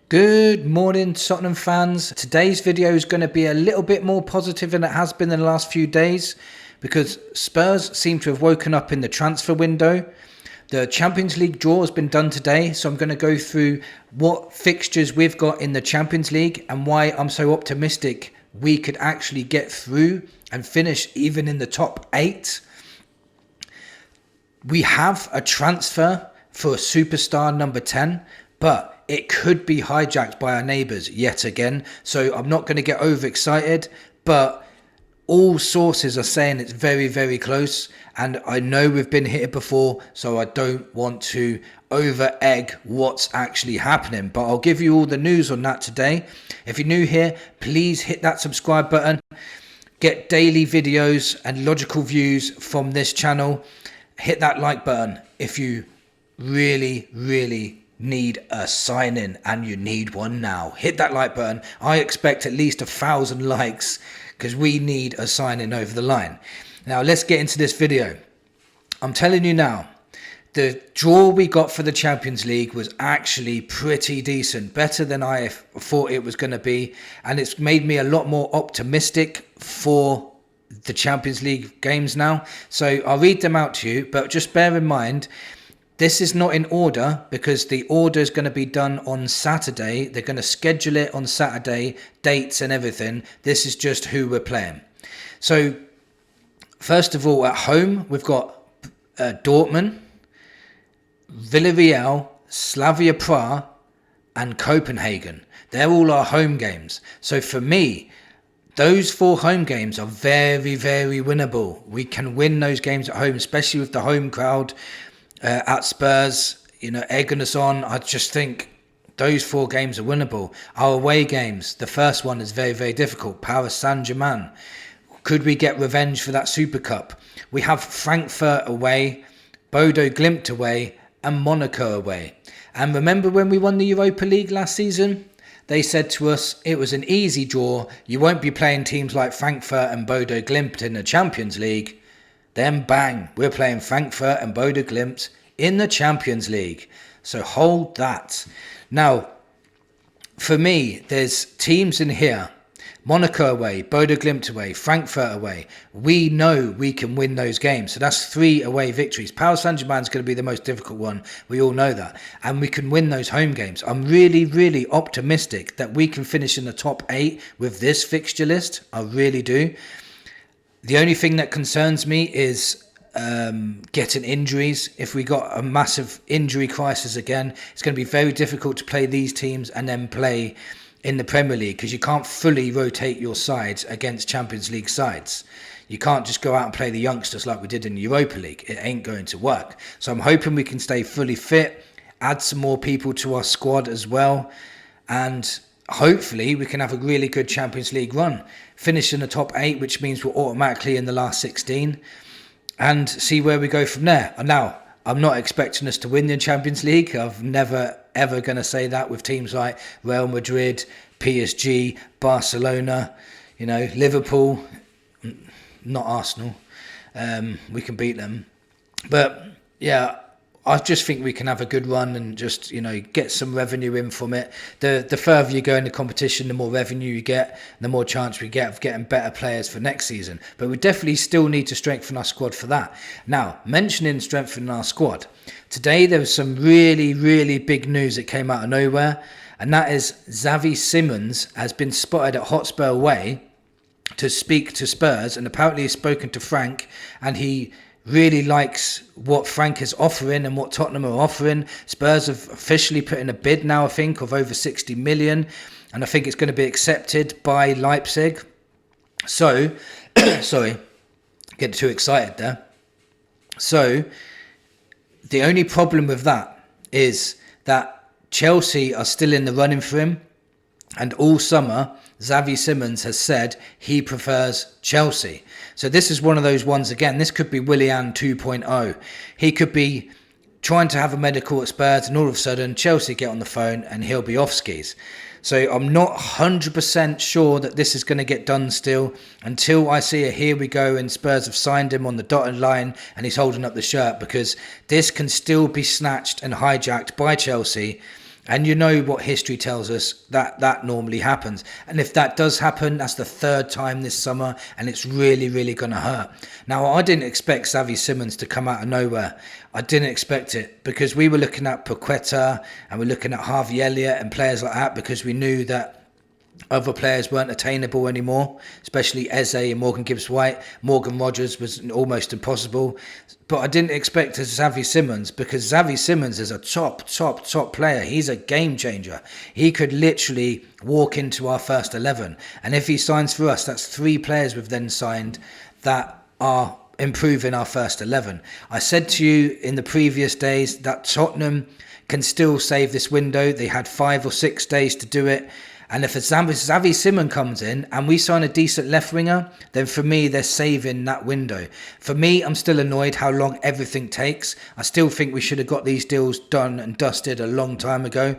Good morning, Tottenham fans. Today's video is going to be a little bit more positive than it has been in the last few days because Spurs seem to have woken up in the transfer window. The Champions League draw has been done today, so I'm going to go through what fixtures we've got in the Champions League and why I'm so optimistic we could actually get through and finish even in the top 8. We have a transfer for a superstar number 10, but it could be hijacked by our neighbours yet again. So I'm not going to get overexcited, but all sources are saying it's very, very close. And I know we've been hit before, so I don't want to over-egg what's actually happening. But I'll give you all the news on that today. If you're new here, please hit that subscribe button. Get daily videos and logical views from this channel. Hit that like button if you really need a sign-in, and you need one now. Hit that like button. I expect at least 1,000 likes because we need a sign-in over the line. Now let's get into this video. I'm telling you now, the draw we got for the Champions League was actually pretty decent, better than I thought it was going to be, and it's made me a lot more optimistic for the Champions League games now. So I'll read them out to you, but just bear in mind this is not in order because the order is going to be done on Saturday. They're going to schedule it on Saturday, dates and everything. This is just who we're playing. So, first of all, at home, we've got Dortmund, Villarreal, Slavia Prague and Copenhagen. They're all our home games. So for me, those 4 home games are very winnable. We can win those games at home, especially with the home crowd. At Spurs, egging us on. I just think those 4 games are winnable. Our away games, the first one is very difficult. Paris Saint-Germain. Could we get revenge for that Super Cup? We have Frankfurt away, Bodo Glimt away, and Monaco away. And remember when we won the Europa League last season? They said to us it was an easy draw. You won't be playing teams like Frankfurt and Bodo Glimt in the Champions League. Then bang, we're playing Frankfurt and Bodo Glimt in the Champions League. So hold that. Now, for me, there's teams in here. Monaco away, Bodo Glimt away, Frankfurt away. We know we can win those games. So that's 3 away victories. Paris Saint-Germain is going to be the most difficult one. We all know that. And we can win those home games. I'm really optimistic that we can finish in the top 8 with this fixture list. I really do. The only thing that concerns me is getting injuries. If we got a massive injury crisis again, it's going to be very difficult to play these teams and then play in the Premier League because you can't fully rotate your sides against Champions League sides. You can't just go out and play the youngsters like we did in the Europa League. It ain't going to work. So I'm hoping we can stay fully fit, add some more people to our squad as well, and hopefully we can have a really good Champions League run. Finish in the top 8, which means we're automatically in the last 16, and see where we go from there. And now, I'm not expecting us to win the Champions League. I've never ever going to say that with teams like Real Madrid, PSG, Barcelona, Liverpool, not Arsenal. We can beat them. But yeah, I just think we can have a good run and just, get some revenue in from it. The further you go in the competition, the more revenue you get, the more chance we get of getting better players for next season. But we definitely still need to strengthen our squad for that. Now, mentioning strengthening our squad, today there was some really big news that came out of nowhere, and that is Xavi Simons has been spotted at Hotspur away to speak to Spurs, and apparently he's spoken to Frank, and he really likes what Frank is offering and what Tottenham are offering. Spurs have officially put in a bid now, I think, of over 60 million. And I think it's going to be accepted by Leipzig. So, sorry, get too excited there. So, the only problem with that is that Chelsea are still in the running for him. And all summer, Xavi Simons has said he prefers Chelsea. So this is one of those ones, again, this could be Willian 2.0. He could be trying to have a medical at Spurs and all of a sudden Chelsea get on the phone and he'll be off skis. So I'm not 100% sure that this is going to get done still until I see a here we go and Spurs have signed him on the dotted line and he's holding up the shirt, because this can still be snatched and hijacked by Chelsea And you know what history tells us, that normally happens. And if that does happen, that's the third time this summer, and it's really, really going to hurt. Now, I didn't expect Xavi Simons to come out of nowhere. I didn't expect it, because we were looking at Paqueta and we're looking at Harvey Elliott and players like that, because we knew that other players weren't attainable anymore, especially Eze and Morgan Gibbs-White. Morgan Rogers was almost impossible. But I didn't expect Xavi Simons, because Xavi Simons is a top player. He's a game changer. He could literally walk into our first 11. And if he signs for us, that's 3 players we've then signed that are improving our first 11. I said to you in the previous days that Tottenham can still save this window. They had 5 or 6 days to do it. And if Xavi Simons comes in and we sign a decent left winger, then for me, they're saving that window. For me, I'm still annoyed how long everything takes. I still think we should have got these deals done and dusted a long time ago.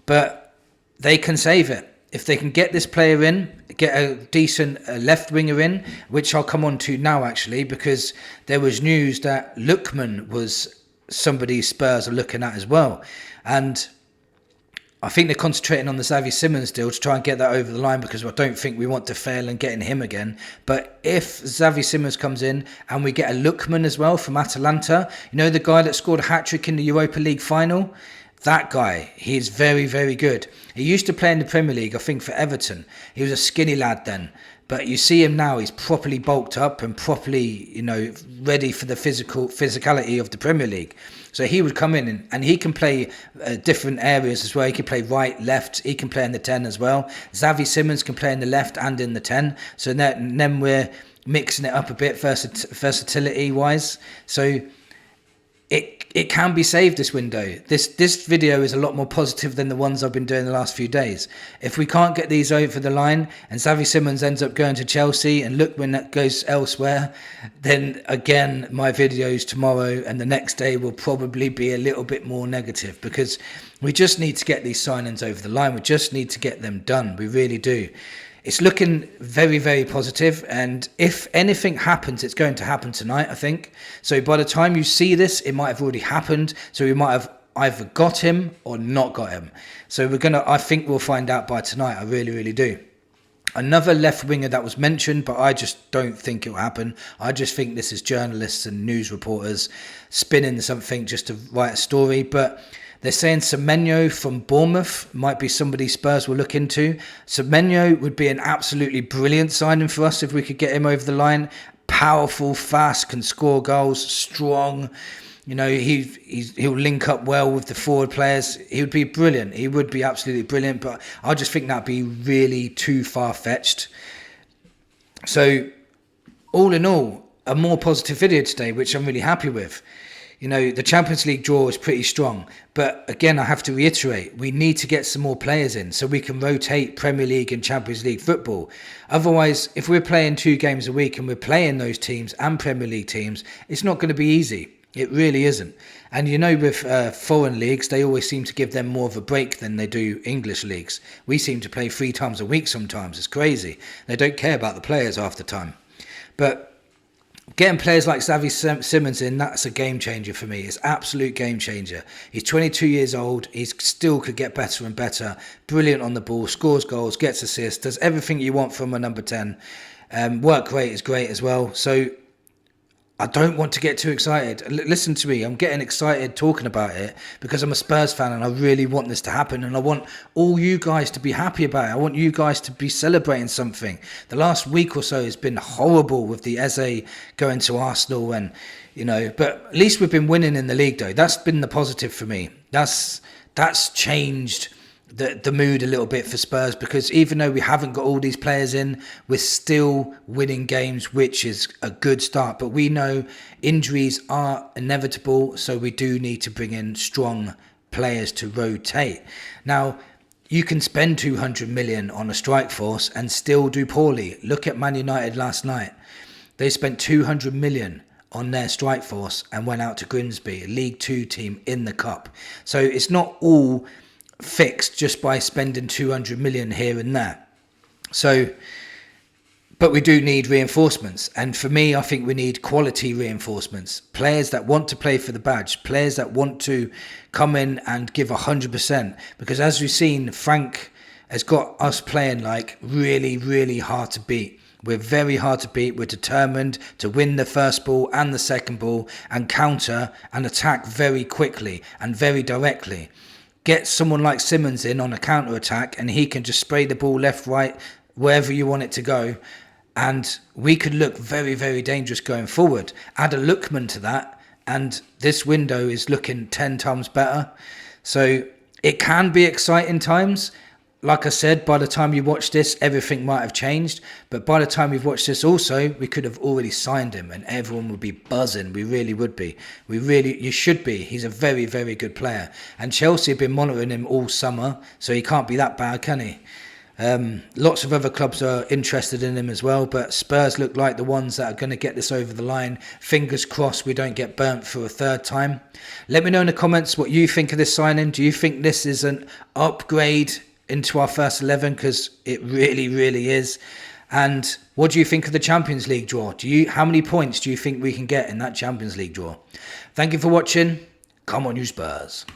But they can save it. If they can get this player in, get a decent left winger in, which I'll come on to now actually, because there was news that Lookman was somebody Spurs are looking at as well. And I think they're concentrating on the Xavi Simons deal to try and get that over the line, because I don't think we want to fail in getting him again. But if Xavi Simons comes in and we get a Lookman as well from Atalanta, you know, the guy that scored a hat-trick in the Europa League final, that guy, he's very, very good. He used to play in the Premier League, I think, for Everton. He was a skinny lad then. But you see him now, he's properly bulked up and properly, you know, ready for the physicality of the Premier League. So he would come in and he can play different areas as well. He can play right, left. He can play in the 10 as well. Xavi Simons can play in the left and in the 10. So then we're mixing it up a bit versatility-wise. So it can be saved, this window. This video is a lot more positive than the ones I've been doing the last few days. If we can't get these over the line and Xavi Simons ends up going to Chelsea and Lookman goes elsewhere, then again my videos tomorrow and the next day will probably be a little bit more negative, because we just need to get these signings over the line. We just need to get them done. We really do. It's looking very, very positive, and if anything happens, it's going to happen tonight, I think. So by the time you see this, it might have already happened. So we might have either got him or not got him. So I think we'll find out by tonight. I really, really do. Another left winger that was mentioned, but I just don't think it'll happen. I just think this is journalists and news reporters spinning something just to write a story. But they're saying Semenyo from Bournemouth might be somebody Spurs will look into. Semenyo would be an absolutely brilliant signing for us if we could get him over the line. Powerful, fast, can score goals, strong. You know, he'll link up well with the forward players. He would be brilliant. He would be absolutely brilliant. But I just think that'd be really too far-fetched. So, all in all, a more positive video today, which I'm really happy with. You know, the Champions League draw is pretty strong. But again, I have to reiterate, we need to get some more players in so we can rotate Premier League and Champions League football. Otherwise, if we're playing 2 games a week and we're playing those teams and Premier League teams, it's not going to be easy. It really isn't. And you know, with foreign leagues, they always seem to give them more of a break than they do English leagues. We seem to play 3 times a week sometimes. It's crazy. They don't care about the players half the time. But getting players like Xavi Simons in, that's a game changer for me. It's absolute game changer. He's 22 years old. He still could get better and better. Brilliant on the ball, scores goals, gets assists, does everything you want from a number 10. Work rate is great as well. So I don't want to get too excited. Listen to me, I'm getting excited talking about it because I'm a Spurs fan and I really want this to happen, and I want all you guys to be happy about it. I want you guys to be celebrating something. The last week or so has been horrible with the Eze going to Arsenal, and you know, but at least we've been winning in the league though. That's been the positive for me. That's changed the mood a little bit for Spurs, because even though we haven't got all these players in, we're still winning games, which is a good start. But we know injuries are inevitable, so we do need to bring in strong players to rotate. Now, you can spend 200 million on a strike force and still do poorly. Look at Man United last night. They spent 200 million on their strike force and went out to Grimsby, a League 2 team in the Cup. So it's not all fixed just by spending 200 million here and there. So But we do need reinforcements. And for me, I think we need quality reinforcements. Players that want to play for the badge. Players that want to come in and give 100%. Because as we've seen, Frank has got us playing like really, really hard to beat. We're very hard to beat. We're determined to win the first ball and the second ball and counter and attack very quickly and very directly. Get someone like Simons in on a counter attack and he can just spray the ball left, right, wherever you want it to go. And we could look very, very dangerous going forward. Add a Lookman to that, and this window is looking 10 times better. So it can be exciting times. Like I said, by the time you watch this, everything might have changed. But by the time you've watched this also, we could have already signed him and everyone would be buzzing. We really would be. You should be. He's a very, very good player. And Chelsea have been monitoring him all summer, so he can't be that bad, can he? Lots of other clubs are interested in him as well, but Spurs look like the ones that are going to get this over the line. Fingers crossed we don't get burnt for a third time. Let me know in the comments what you think of this signing. Do you think this is an upgrade into our first 11? Because it really, really is. And what do you think of the Champions League draw? How many points do you think we can get in that Champions League draw? Thank you for watching. Come on, you Spurs.